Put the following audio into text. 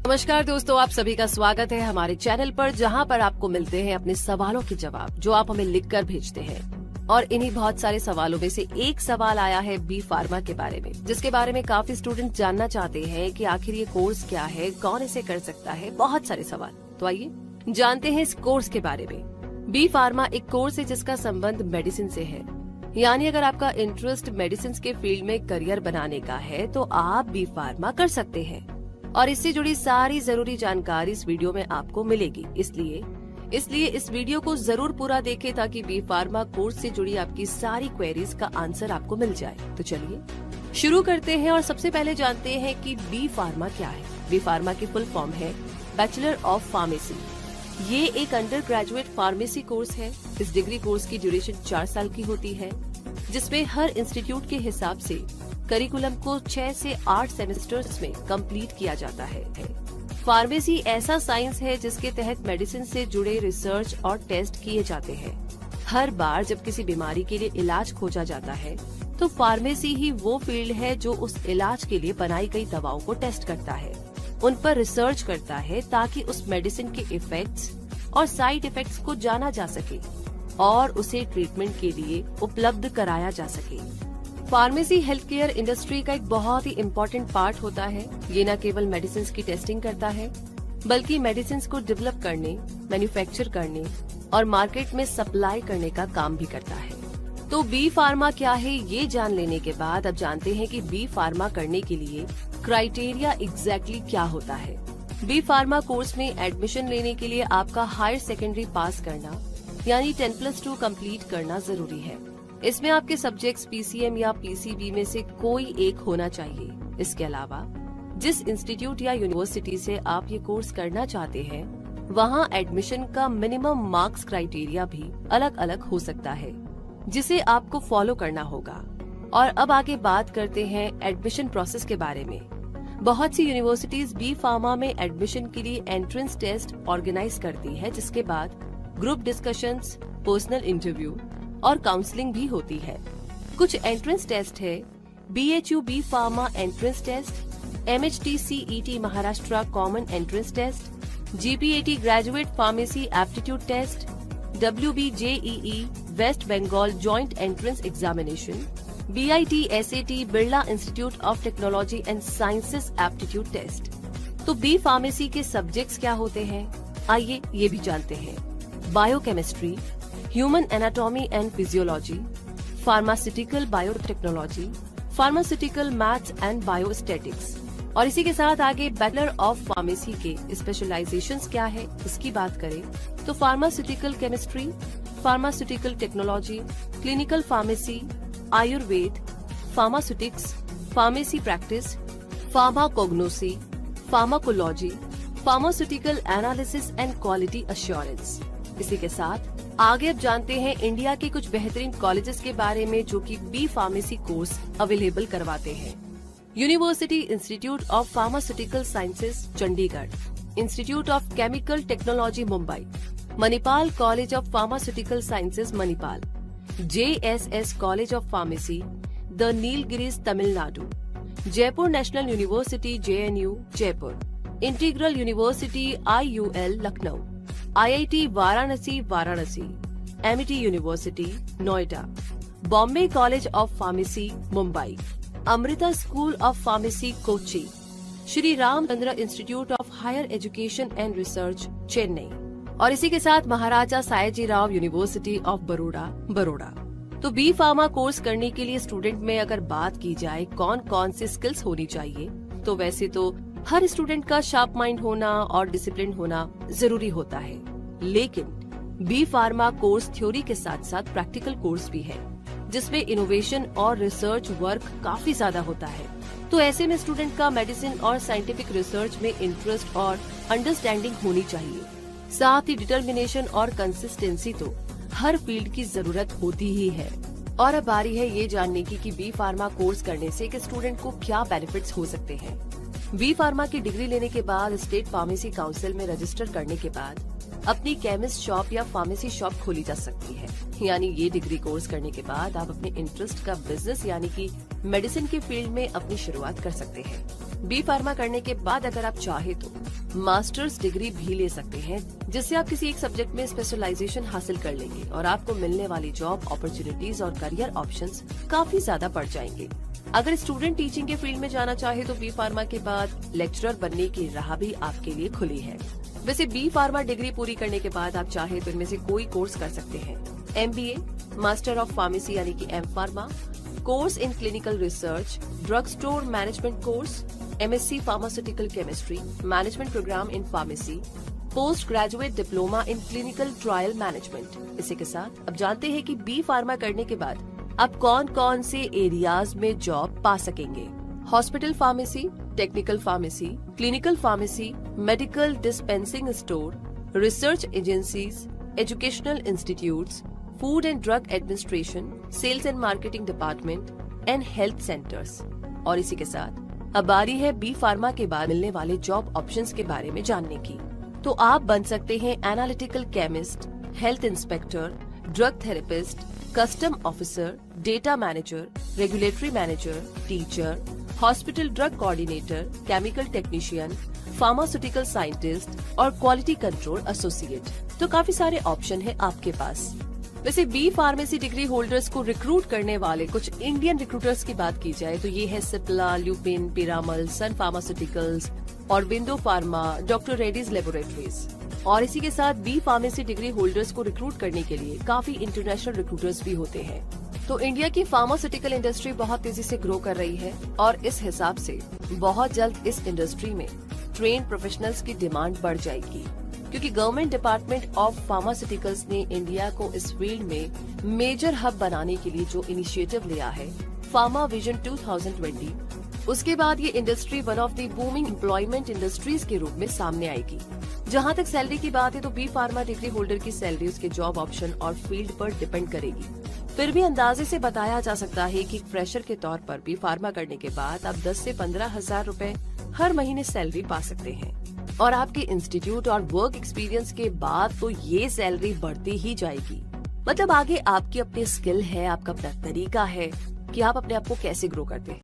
नमस्कार दोस्तों, आप सभी का स्वागत है हमारे चैनल पर, जहां पर आपको मिलते हैं अपने सवालों के जवाब जो आप हमें लिखकर भेजते हैं। और इन्हीं बहुत सारे सवालों में से एक सवाल आया है बी फार्मा के बारे में, जिसके बारे में काफी स्टूडेंट जानना चाहते हैं कि आखिर ये कोर्स क्या है, कौन इसे कर सकता है। बहुत सारे सवाल, तो आइए जानते हैं इस कोर्स के बारे में। बी फार्मा एक कोर्स है जिसका संबंध मेडिसिन से है, यानी अगर आपका इंटरेस्ट मेडिसिन के फील्ड में करियर बनाने का है तो आप बी फार्मा कर सकते हैं। और इससे जुड़ी सारी जरूरी जानकारी इस वीडियो में आपको मिलेगी, इसलिए इस वीडियो को जरूर पूरा देखें ताकि बी फार्मा कोर्स से जुड़ी आपकी सारी क्वेरीज का आंसर आपको मिल जाए। तो चलिए शुरू करते हैं और सबसे पहले जानते हैं कि बी फार्मा क्या है। बी फार्मा की फुल फॉर्म है बैचलर ऑफ फार्मेसी। ये एक अंडर ग्रेजुएट फार्मेसी कोर्स है। इस डिग्री कोर्स की ड्यूरेशन 4 साल की होती है, जिसमें हर इंस्टीट्यूट के हिसाब से करिकुलम को 6 से 8 सेमेस्टर्स में कंप्लीट किया जाता है। फार्मेसी ऐसा साइंस है जिसके तहत मेडिसिन से जुड़े रिसर्च और टेस्ट किए जाते हैं। हर बार जब किसी बीमारी के लिए इलाज खोजा जाता है तो फार्मेसी ही वो फील्ड है जो उस इलाज के लिए बनाई गई दवाओं को टेस्ट करता है, उन पर रिसर्च करता है ताकि उस मेडिसिन के इफेक्ट्स और साइड इफेक्ट्स को जाना जा सके और उसे ट्रीटमेंट के लिए उपलब्ध कराया जा सके। फार्मेसी हेल्थ केयर इंडस्ट्री का एक बहुत ही इम्पोर्टेंट पार्ट होता है। ये न केवल मेडिसिन की टेस्टिंग करता है, बल्कि मेडिसिन को डेवलप करने, मैन्युफैक्चर करने और मार्केट में सप्लाई करने का काम भी करता है। तो बी फार्मा क्या है, ये जान लेने के बाद अब जानते हैं कि बी फार्मा करने के लिए क्राइटेरिया एग्जैक्टली क्या होता है। बी फार्मा कोर्स में एडमिशन लेने के लिए आपका हायर सेकेंडरी पास करना यानी 10+2 कंप्लीट करना जरूरी है। इसमें आपके सब्जेक्ट्स पीसीएम या पीसीबी में से कोई एक होना चाहिए। इसके अलावा जिस इंस्टीट्यूट या यूनिवर्सिटी से आप ये कोर्स करना चाहते हैं, वहाँ एडमिशन का मिनिमम मार्क्स क्राइटेरिया भी अलग अलग हो सकता है, जिसे आपको फॉलो करना होगा। और अब आगे बात करते हैं एडमिशन प्रोसेस के बारे में। बहुत सी यूनिवर्सिटीज बी फार्मा में एडमिशन के लिए एंट्रेंस टेस्ट ऑर्गेनाइज करती है, जिसके बाद ग्रुप डिस्कशंस, पर्सनल इंटरव्यू और काउंसलिंग भी होती है। कुछ एंट्रेंस टेस्ट है BHU B pharma entrance test, MHT CET Maharashtra common entrance test, GPAT graduate pharmacy aptitude test, WB JEE West Bengal joint entrance examination, BIT SAT Birla institute of technology and sciences aptitude test. तो B pharmacy के subjects क्या होते हैं, आइए ये भी जानते हैं। Biochemistry, human anatomy and physiology, pharmaceutical biotechnology, pharmaceutical maths and biostatics. और इसी के साथ आगे बैचलर ऑफ फार्मेसी के स्पेशलाइजेशंस क्या है, इसकी बात करें तो pharmaceutical chemistry, pharmaceutical technology, clinical pharmacy, Ayurveda, pharmaceutics, pharmacy practice, pharmacognosy, pharmacology, pharmaceutical analysis and quality assurance. इसी के साथ आगे अब जानते हैं इंडिया के कुछ बेहतरीन कॉलेजेस के बारे में जो कि बी फार्मेसी कोर्स अवेलेबल करवाते हैं। University institute of pharmaceutical sciences Chandigarh, institute of chemical technology Mumbai, Manipal college of pharmaceutical sciences Manipal, JSS college of pharmacy the Nilgiris Tamil Nadu, Jaipur national university JNU Jaipur, integral university IUL Lucknow, IIT Varanasi Varanasi, MIT university Noida, Bombay college of pharmacy Mumbai, Amrita school of pharmacy Kochi, Shri Ramachandra institute of higher education and research Chennai. और इसी के साथ Maharaja Sayajirao university of Baroda. तो B pharma course करने के लिए student में अगर बात की जाए कौन कौन सी स्किल्स होनी चाहिए, तो वैसे तो हर स्टूडेंट का शार्प माइंड होना और डिसिप्लिन होना जरूरी होता है, लेकिन बी फार्मा कोर्स थ्योरी के साथ साथ प्रैक्टिकल कोर्स भी है, जिसमें इनोवेशन और रिसर्च वर्क काफी ज्यादा होता है। तो ऐसे में स्टूडेंट का मेडिसिन और साइंटिफिक रिसर्च में इंटरेस्ट और अंडरस्टैंडिंग होनी चाहिए। साथ ही डिटर्मिनेशन और कंसिस्टेंसी तो हर फील्ड की जरूरत होती ही है। और अब बारी है ये जानने की कि बी फार्मा कोर्स करने से एक स्टूडेंट को क्या बेनिफिट्स हो सकते हैं। बी फार्मा की डिग्री लेने के बाद स्टेट फार्मेसी काउंसिल में रजिस्टर करने के बाद अपनी केमिस्ट शॉप या फार्मेसी शॉप खोली जा सकती है। यानी ये डिग्री कोर्स करने के बाद आप अपने इंटरेस्ट का बिजनेस यानी कि मेडिसिन के फील्ड में अपनी शुरुआत कर सकते हैं। बी फार्मा करने के बाद अगर आप चाहे तो मास्टर्स डिग्री भी ले सकते हैं, जिससे आप किसी एक सब्जेक्ट में स्पेशलाइजेशन हासिल कर लेंगे और आपको मिलने वाली जॉब अपॉर्चुनिटीज और करियर ऑप्शंस काफी ज्यादा बढ़ जाएंगे। अगर स्टूडेंट टीचिंग के फील्ड में जाना चाहे तो बी फार्मा के बाद लेक्चरर बनने की राह भी आपके लिए खुली है। वैसे बी फार्मा डिग्री पूरी करने के बाद आप चाहे तो इनमें से कोई कोर्स कर सकते हैं। MBA, मास्टर ऑफ फार्मेसी यानी कि M pharma, course in clinical research, drug store management course, MSc pharmaceutical chemistry, management programme in pharmacy, post graduate diploma in clinical trial management. इसी के साथ अब जानते हैं कि बी फार्मा करने के बाद आप कौन कौन से एरियाज में जॉब पा सकेंगे। Hospital pharmacy, technical pharmacy, clinical pharmacy, medical dispensing store, research agencies, educational institutes, food and drug administration, sales and marketing department and health centres. और इसी के साथ अब बारी है बी फार्मा के बाद मिलने वाले जॉब ऑप्शंस के बारे में जानने की। तो आप बन सकते हैं analytical chemist, health inspector, drug therapist, custom officer, data manager, regulatory manager, teacher, hospital drug coordinator, chemical technician, pharmaceutical scientist और क्वालिटी कंट्रोल एसोसिएट। तो काफी सारे ऑप्शन है आपके पास। वैसे बी फार्मेसी डिग्री होल्डर्स को रिक्रूट करने वाले कुछ इंडियन रिक्रूटर्स की बात की जाए तो ये है Cipla, Lupin, Piramal, sun pharmaceuticals, Aurobindo pharma, doctor Reddy's laboratories. और इसी के साथ बी फार्मेसी डिग्री होल्डर्स को रिक्रूट करने के लिए काफी इंटरनेशनल रिक्रूटर्स भी होते हैं। तो इंडिया की फार्मास्यूटिकल इंडस्ट्री बहुत तेजी से ग्रो कर रही है और इस हिसाब से बहुत जल्द इस इंडस्ट्री में ट्रेन प्रोफेशनल्स की डिमांड बढ़ जाएगी, क्योंकि गवर्नमेंट डिपार्टमेंट ऑफ फार्मास्यूटिकल्स ने इंडिया को इस फील्ड में मेजर हब बनाने के लिए जो इनिशिएटिव लिया है, फार्मा विजन 2020, उसके बाद ये industry one of the booming employment industries के रूप में सामने आएगी। जहां तक सैलरी की बात है तो बी फार्मा डिग्री होल्डर की सैलरी उसके जॉब ऑप्शन और फील्ड पर डिपेंड करेगी। फिर भी अंदाजे से बताया जा सकता है कि फ्रेशर के तौर पर बी फार्मा करने के बाद आप 10 से 15 हजार रूपए हर महीने सैलरी पा सकते हैं। और आपके इंस्टीट्यूट और वर्क एक्सपीरियंस के बाद तो ये सैलरी बढ़ती ही जाएगी। मतलब आगे आपकी अपनी स्किल है, आपका अपना तरीका है कि आप अपने आप को कैसे ग्रो करते हैं।